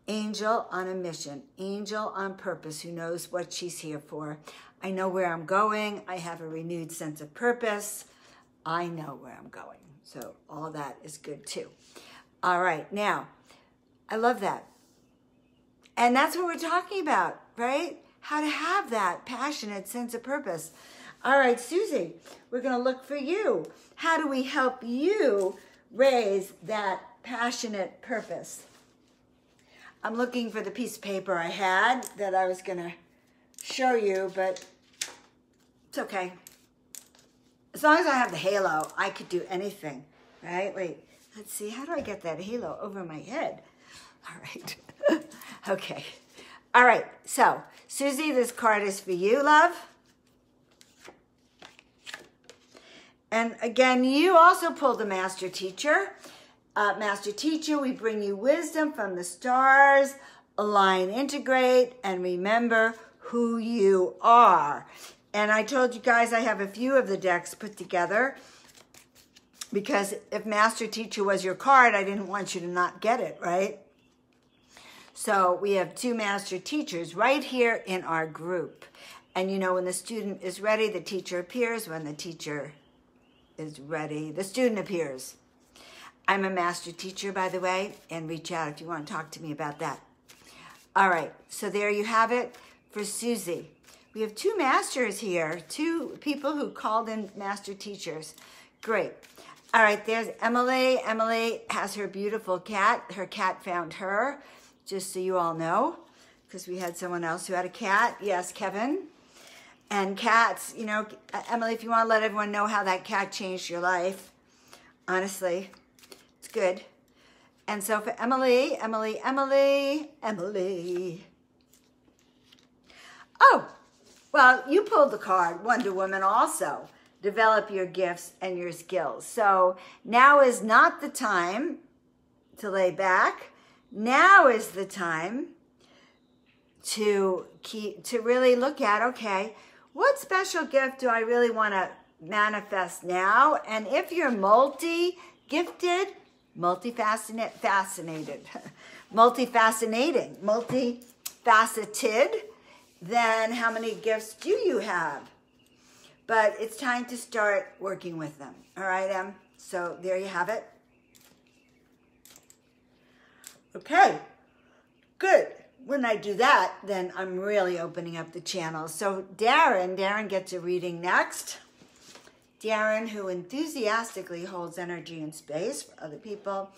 Angel on a mission, angel on purpose, who knows what she's here for. I know where I'm going. I have a renewed sense of purpose. I know where I'm going. So all that is good too. All right, now, I love that. And that's what we're talking about, right? How to have that passionate sense of purpose. All right, Susie, we're going to look for you. How do we help you raise that passionate purpose? I'm looking for the piece of paper I had that I was going to show you, but it's okay. As long as I have the halo, I could do anything, right? Wait, let's see. How do I get that halo over my head? All right. Okay. All right. So, Susie, this card is for you, love. And again, you also pulled the Master Teacher. Master Teacher, we bring you wisdom from the stars, align, integrate, and remember who you are. And I told you guys I have a few of the decks put together because if Master Teacher was your card, I didn't want you to not get it, right? So we have two Master Teachers right here in our group. And when the student is ready, the teacher appears. When the teacher is ready, the student appears. I'm a Master Teacher, by the way, and reach out if you want to talk to me about that. All right, so there you have it for Susie. We have two masters here, two people who called in master teachers. Great. All right, there's Emily. Emily has her beautiful cat. Her cat found her, just so you all know, because we had someone else who had a cat. Yes, Kevin. And cats, you know, Emily, if you want to let everyone know how that cat changed your life, honestly, it's good. And so for Emily. Oh, well, you pulled the card, Wonder Woman also. Develop your gifts and your skills. So now is not the time to lay back. Now is the time to really look at, okay, what special gift do I really want to manifest now? And if you're multi-gifted, multifaceted, then how many gifts do you have? But it's time to start working with them. All right, Em? So there you have it. Okay, good. When I do that, then I'm really opening up the channel. So Darren gets a reading next. Darren, who enthusiastically holds energy and space for other people.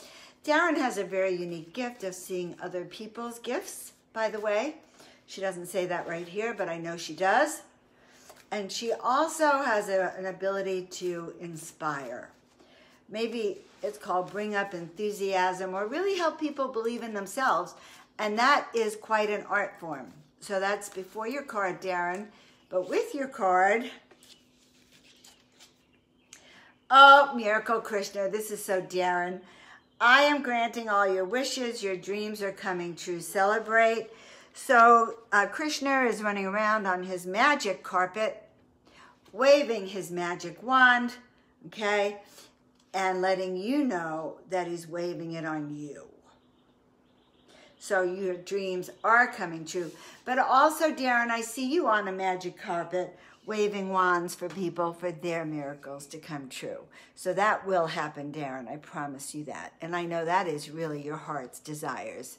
Darren has a very unique gift of seeing other people's gifts, by the way. She doesn't say that right here, but I know she does. And she also has an ability to inspire. Maybe it's called bring up enthusiasm or really help people believe in themselves. And that is quite an art form. So that's before your card, Darren. But with your card, oh, Miracle Krishna, this is so Darren. I am granting all your wishes. Your dreams are coming true. Celebrate. So Krishna is running around on his magic carpet, waving his magic wand, okay, and letting you know that he's waving it on you. So your dreams are coming true. But also, Darren, I see you on a magic carpet waving wands for people for their miracles to come true. So that will happen, Darren. I promise you that. And I know that is really your heart's desires.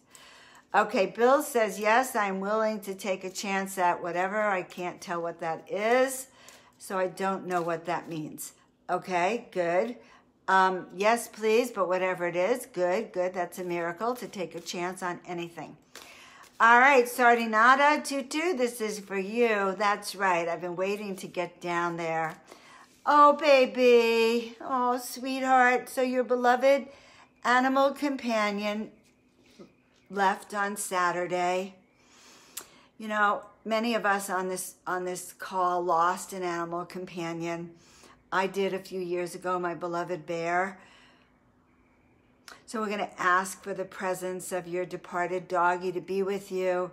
Okay, Bill says, yes, I'm willing to take a chance at whatever. I can't tell what that is, so I don't know what that means. Okay, good. Yes, please, but whatever it is, good. That's a miracle to take a chance on anything. All right, Sardinata Tutu, this is for you. That's right. I've been waiting to get down there. Oh, baby. Oh, sweetheart. So your beloved animal companion left on Saturday. You know, many of us on this call lost an animal companion. I did a few years ago, my beloved bear. So we're going to ask for the presence of your departed doggy to be with you,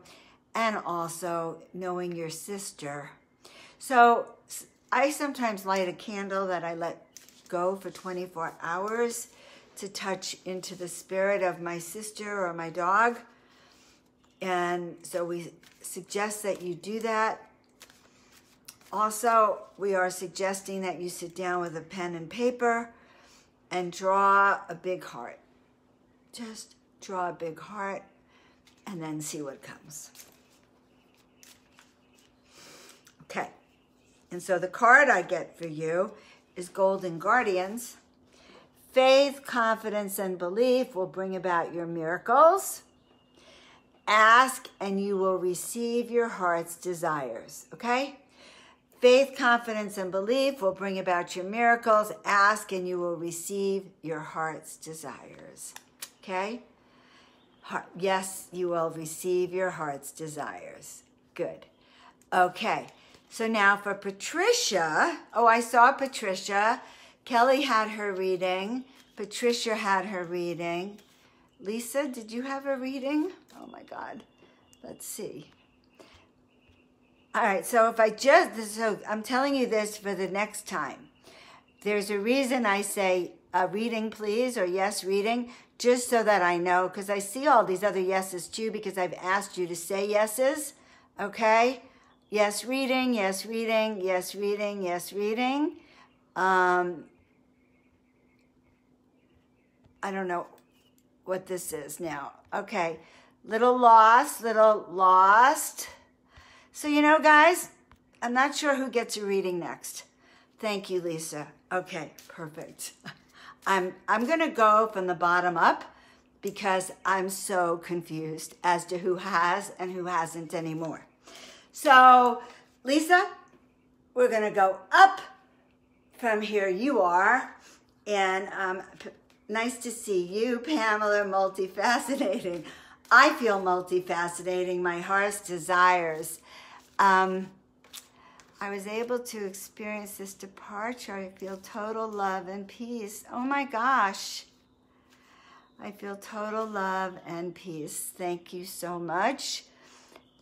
and also knowing your sister. So I sometimes light a candle that I let go for 24 hours to touch into the spirit of my sister or my dog. And so we suggest that you do that. Also, we are suggesting that you sit down with a pen and paper and draw a big heart. Just draw a big heart and then see what comes. Okay. And so the card I get for you is Golden Guardians. Faith, confidence, and belief will bring about your miracles. Ask and you will receive your heart's desires, okay? Faith, confidence, and belief will bring about your miracles. Ask and you will receive your heart's desires, okay? Yes, you will receive your heart's desires. Good. Okay, so now for Patricia. Oh, I saw Patricia. Kelly had her reading. Patricia had her reading. Lisa, did you have a reading? Oh my God. Let's see. All right, so I'm telling you this for the next time. There's a reason I say reading, please, or yes, reading, just so that I know, because I see all these other yeses too, because I've asked you to say yeses, okay? Yes, reading, yes, reading, yes, reading, yes, reading. I don't know what this is now. Okay, little lost. So, you know, guys, I'm not sure who gets a reading next. Thank you, Lisa. Okay, perfect. I'm going to go from the bottom up because I'm so confused as to who has and who hasn't anymore. So, Lisa, we're going to go up from here. You are. And nice to see you, Pamela, multifaceting. I feel multifaceting, my heart's desires. I was able to experience this departure. I feel total love and peace. Oh my gosh. I feel total love and peace. Thank you so much.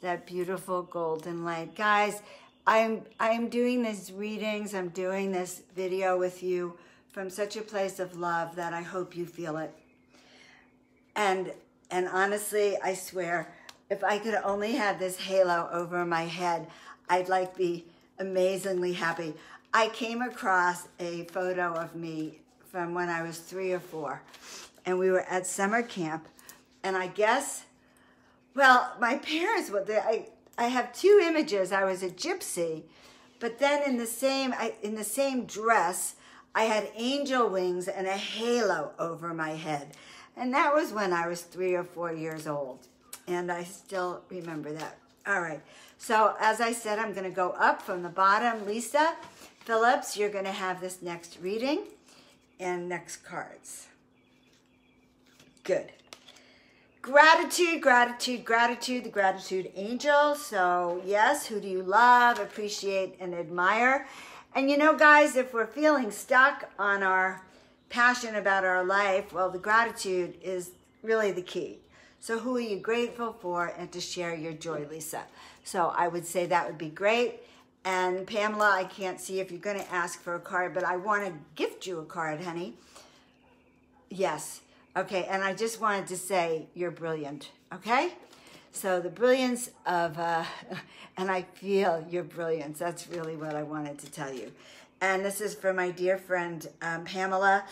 That beautiful golden light. Guys, I'm doing these readings, I'm doing this video with you from such a place of love that I hope you feel it. And honestly, I swear, if I could only have this halo over my head, I'd like be amazingly happy. I came across a photo of me from when I was 3 or 4, and we were at summer camp, and I guess, well, my parents, I have 2 images. I was a gypsy, but then in the same dress, I had angel wings and a halo over my head. And that was when I was 3 or 4 years old. And I still remember that. All right. So as I said, I'm going to go up from the bottom. Lisa Phillips, you're going to have this next reading and next cards. Good. Gratitude, gratitude, gratitude, the gratitude angel. So yes, who do you love, appreciate, and admire? And you know, guys, if we're feeling stuck on our passion about our life, well, the gratitude is really the key. So who are you grateful for, and to share your joy, Lisa? So I would say that would be great. And Pamela, I can't see if you're going to ask for a card, but I want to gift you a card, honey. Yes. Okay, and I just wanted to say you're brilliant, okay? So the brilliance of, and I feel your brilliance. That's really what I wanted to tell you. And this is for my dear friend, Pamela.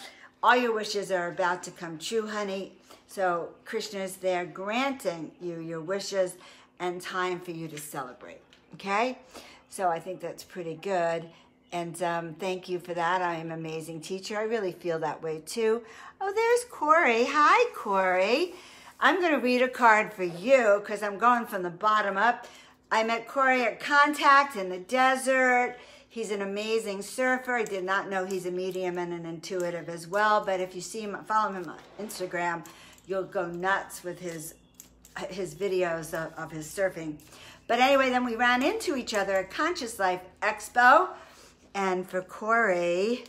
All your wishes are about to come true, honey. So Krishna is there granting you your wishes and time for you to celebrate, okay? So I think that's pretty good. And thank you for that. I am an amazing teacher. I really feel that way too. Oh, there's Corey. Hi, Corey. I'm going to read a card for you because I'm going from the bottom up. I met Corey at Contact in the desert. He's an amazing surfer. I did not know he's a medium and an intuitive as well. But if you see him, follow him on Instagram, you'll go nuts with his videos of his surfing. But anyway, then we ran into each other at Conscious Life Expo. And for Corey,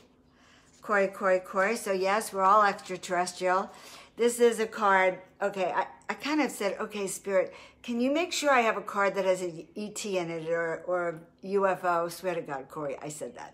so yes, we're all extraterrestrial. This is a card, okay, I kind of said, okay, Spirit, can you make sure I have a card that has an ET in it or a UFO? Swear to God, Corey, I said that.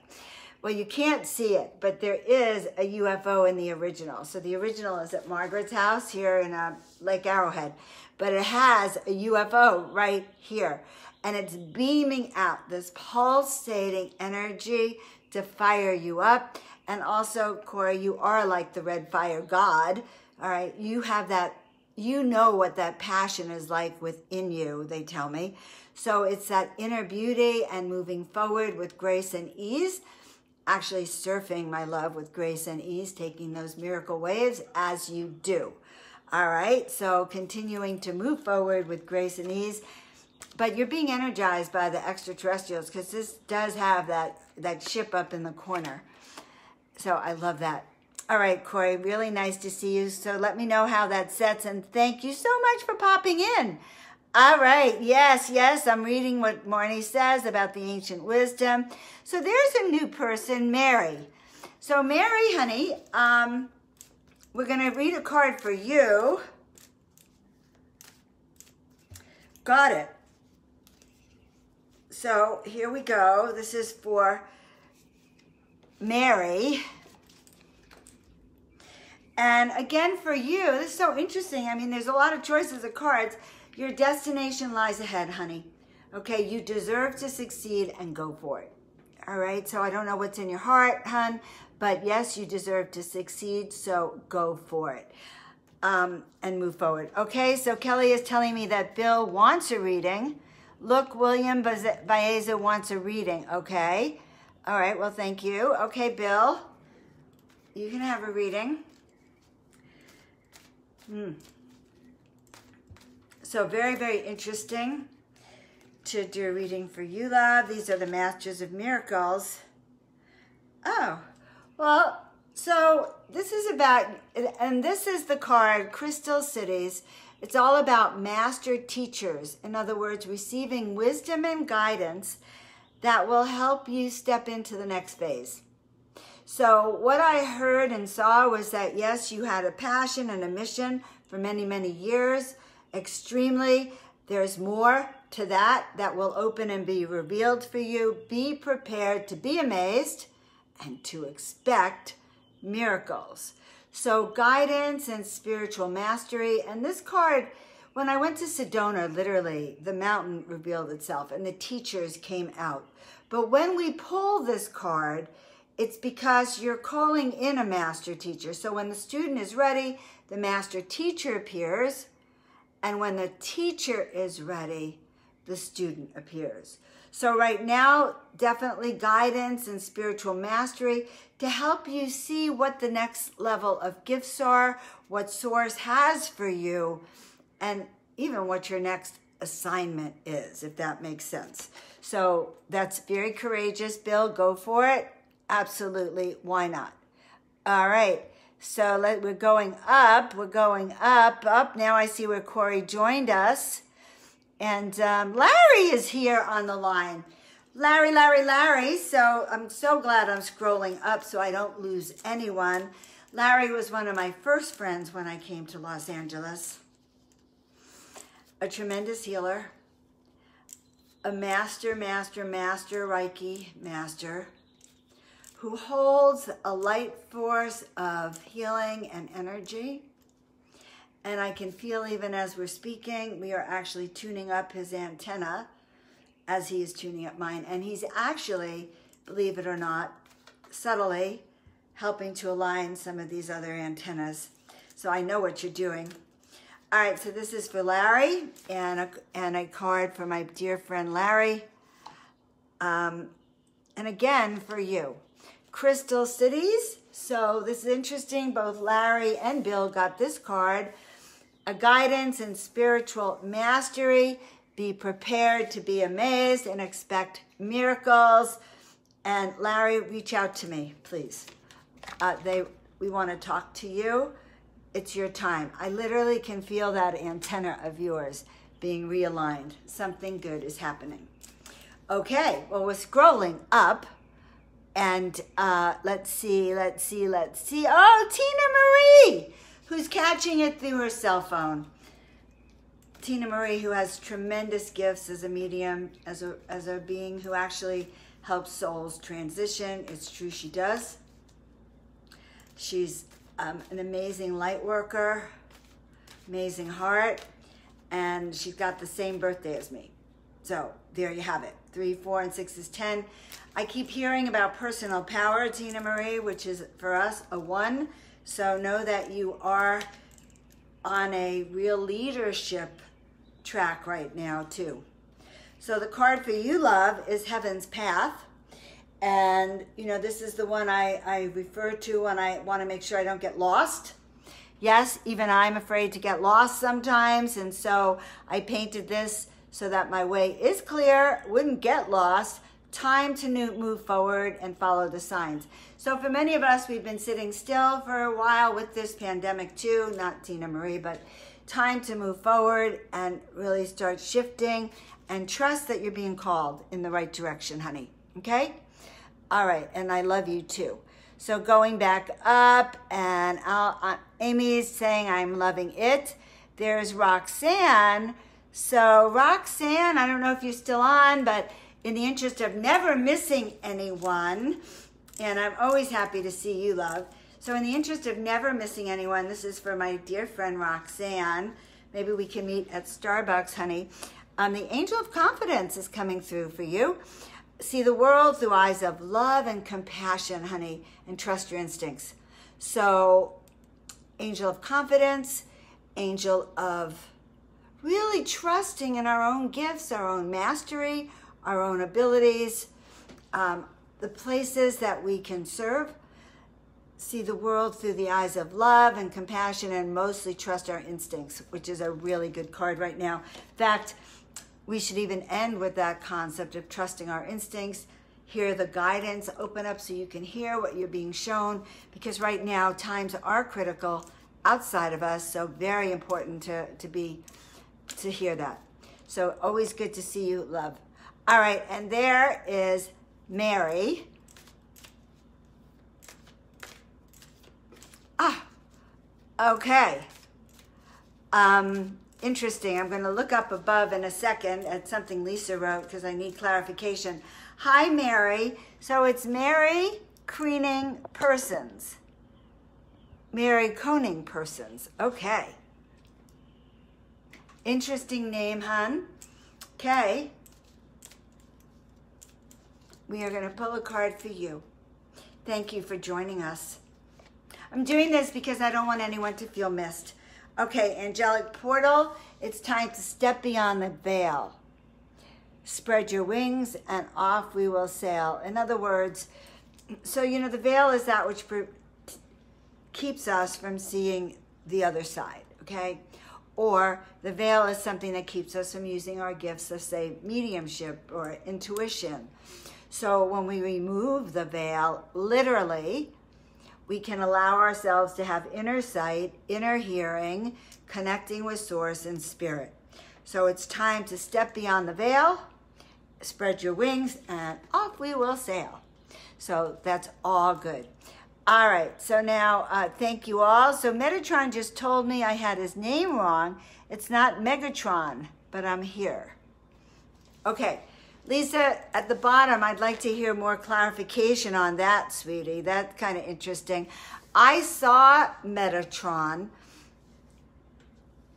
Well, you can't see it, but there is a UFO in the original. So the original is at Margaret's house here in Lake Arrowhead, but it has a UFO right here. And it's beaming out this pulsating energy to fire you up. And also, Corey, you are like the red fire god. All right, you have that, you know what that passion is like within you, they tell me. So it's that inner beauty and moving forward with grace and ease. Actually surfing, my love, with grace and ease, taking those miracle waves as you do. All right, so continuing to move forward with grace and ease. But you're being energized by the extraterrestrials because this does have that ship up in the corner. So I love that. All right, Corey, really nice to see you. So let me know how that sets, and thank you so much for popping in. All right, yes, I'm reading what Marnie says about the ancient wisdom. So there's a new person, Mary. So Mary, honey, we're going to read a card for you. Got it. So here we go. This is for Mary. And again, for you, this is so interesting. I mean, there's a lot of choices of cards. Your destination lies ahead, honey. Okay, you deserve to succeed and go for it. All right, so I don't know what's in your heart, hon, but yes, you deserve to succeed, so go for it and move forward. Okay, so Kelly is telling me that Bill wants a reading. Look, William Baeza wants a reading. Okay. All right. Well, thank you. Okay, Bill, you can have a reading. So very, very interesting to do a reading for you, love. These are the Masters of Miracles. Oh, well, so this is about, and this is the card, Crystal Cities. It's all about master teachers. In other words, receiving wisdom and guidance that will help you step into the next phase. So what I heard and saw was that, yes, you had a passion and a mission for many, many years, extremely. There's more to that will open and be revealed for you. Be prepared to be amazed and to expect miracles. So guidance and spiritual mastery. And this card, when I went to Sedona, literally, the mountain revealed itself and the teachers came out. But when we pull this card, it's because you're calling in a master teacher. So when the student is ready, the master teacher appears. And when the teacher is ready, the student appears. So right now, definitely guidance and spiritual mastery to help you see what the next level of gifts are, what Source has for you, and even what your next assignment is, if that makes sense. So that's very courageous, Bill. Go for it. Absolutely. Why not? All right. So we're going up. We're going up. Now I see where Corey joined us. And Larry is here on the line. Larry. So I'm so glad I'm scrolling up so I don't lose anyone. Larry was one of my first friends when I came to Los Angeles. A tremendous healer. A master Reiki master who holds a light force of healing and energy. And I can feel even as we're speaking, we are actually tuning up his antenna as he is tuning up mine. And he's actually, believe it or not, subtly helping to align some of these other antennas. So I know what you're doing. All right, so this is for Larry and a card for my dear friend Larry. And again, for you. Crystal Cities. So this is interesting. Both Larry and Bill got this card. A guidance and spiritual mastery. Be prepared to be amazed and expect miracles. And Larry, reach out to me, please. We want to talk to you. It's your time. I literally can feel that antenna of yours being realigned. Something good is happening. Okay, well, we're scrolling up. And let's see. Oh, Tina Marie, who's catching it through her cell phone. Tina Marie, who has tremendous gifts as a medium, as a being who actually helps souls transition. It's true, she does. She's an amazing light worker, amazing heart, and she's got the same birthday as me. So there you have it. 3, 4, and 6 is 10. I keep hearing about personal power, Tina Marie, which is for us a 1. So know that you are on a real leadership track right now too. So the card for you, love, is Heaven's Path. And, you know, this is the one I refer to when I want to make sure I don't get lost. Yes, even I'm afraid to get lost sometimes. And so I painted this so that my way is clear, wouldn't get lost. Time to move forward and follow the signs. So for many of us, we've been sitting still for a while with this pandemic too, not Tina Marie, but time to move forward and really start shifting and trust that you're being called in the right direction, honey. Okay? All right, and I love you too. So going back up, and Amy's saying I'm loving it. There's Roxanne. So Roxanne, I don't know if you're still on, but in the interest of never missing anyone, and I'm always happy to see you, love. So in the interest of never missing anyone, this is for my dear friend Roxanne. Maybe we can meet at Starbucks, honey. The Angel of Confidence is coming through for you. See the world through eyes of love and compassion, honey, and trust your instincts. So Angel of Confidence, Angel of really trusting in our own gifts, our own mastery, our own abilities, the places that we can serve, see the world through the eyes of love and compassion, and mostly trust our instincts, which is a really good card right now. In fact, we should even end with that concept of trusting our instincts. Hear the guidance, open up so you can hear what you're being shown, because right now times are critical outside of us, so very important to hear that. So always good to see you, love. All right, and there is Mary. Okay. Interesting. I'm going to look up above in a second at something Lisa wrote because I need clarification. Hi, Mary. So it's Mary Creening Persons. Mary Koning Persons. Okay. Interesting name, hun. Okay. We are going to pull a card for you. Thank you for joining us. I'm doing this because I don't want anyone to feel missed. Okay, angelic portal, it's time to step beyond the veil. Spread your wings and off we will sail. In other words, so the veil is that which keeps us from seeing the other side, okay? Or the veil is something that keeps us from using our gifts of, say, mediumship or intuition. So when we remove the veil, literally, we can allow ourselves to have inner sight, inner hearing, connecting with source and spirit. So it's time to step beyond the veil, spread your wings, and off we will sail. So that's all good. All right, so now thank you all. So Metatron just told me I had his name wrong. It's not Megatron, but I'm here. Okay. Lisa, at the bottom, I'd like to hear more clarification on that, sweetie. That's kind of interesting. I saw Metatron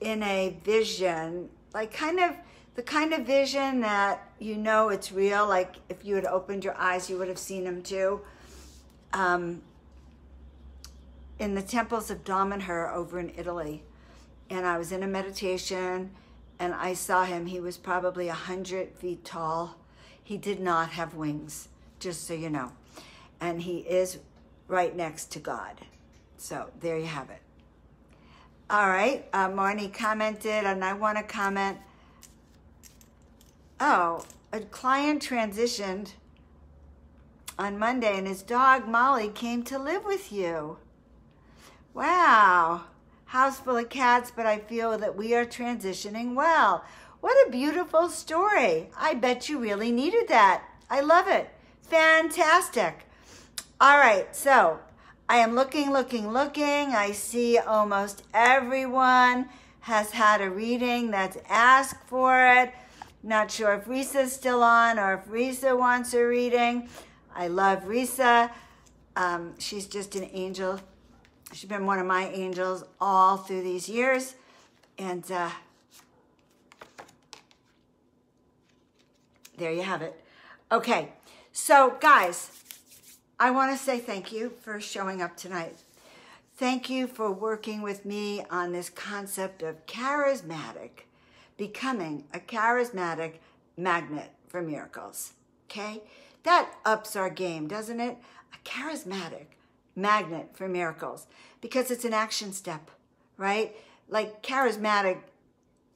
in a vision, like the kind of vision that it's real, like if you had opened your eyes, you would have seen him too. In the temples of Damanhur over in Italy. And I was in a meditation and I saw him. He was probably 100 feet tall. He did not have wings, just so you know. And he is right next to God. So there you have it. All right, Marnie commented, and I want to comment. Oh, a client transitioned on Monday, and his dog, Molly, came to live with you. Wow. House full of cats, but I feel that we are transitioning well. What a beautiful story. I bet you really needed that. I love it. Fantastic. All right, so I am looking. I see almost everyone has had a reading that's asked for it. Not sure if Risa's still on or if Risa wants a reading. I love Risa. She's just an angel. She's been one of my angels all through these years. And there you have it. Okay, so guys, I want to say thank you for showing up tonight. Thank you for working with me on this concept of charismatic, becoming a charismatic magnet for miracles, okay? That ups our game, doesn't it? A charismatic magnet for miracles, because it's an action step, right? Like charismatic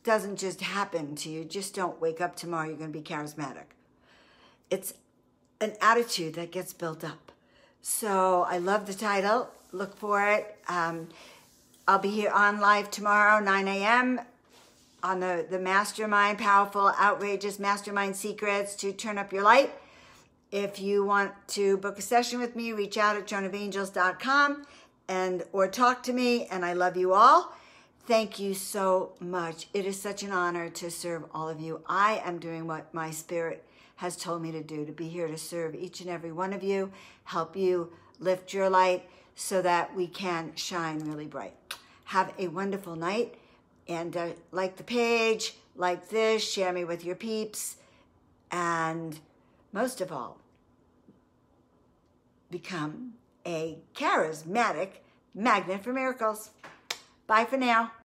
doesn't just happen to you. Just don't wake up tomorrow, you're going to be charismatic. It's an attitude that gets built up. So I love the title. Look for it. I'll be here on live tomorrow, 9 a.m. on the Mastermind, Powerful, Outrageous Mastermind Secrets to Turn Up Your Light. If you want to book a session with me, reach out at joanofangels.com or talk to me, and I love you all. Thank you so much. It is such an honor to serve all of you. I am doing what my spirit has told me to do, to be here to serve each and every one of you, help you lift your light so that we can shine really bright. Have a wonderful night, and like the page, like this, share me with your peeps, and most of all, become a charismatic magnet for miracles. Bye for now.